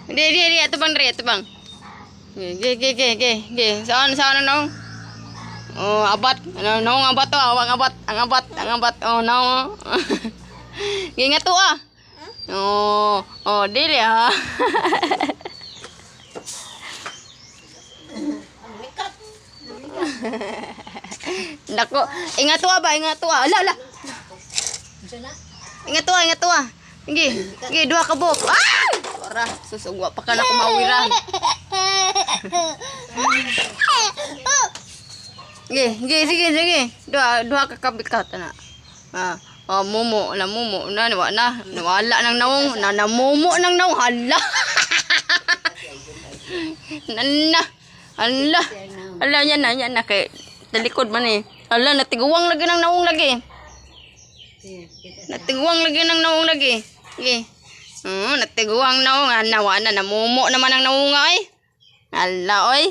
Di, ito bang, ito bang. Ge. Saan ang naong? Oh, abat. Naong abat to, ang abat. Oh, naong. Ge nga to ah. Oh, dili ah. Nako, ingat to ba, Ala. Ingat to ah. Sige, dua ka buk. Ah! Ora, susugwa pa ka na kumawiran. Sige. Dua ka kabikat na. Mumo. Nawala nang naong, namumo nang naong. Hala. Hala yan na kay talikod man eh. Hala, natiguwang lagi ng naong lagi. Sige. Natiguwang naong. Nawa na, namumo naman ang naong ay. Hala, oy.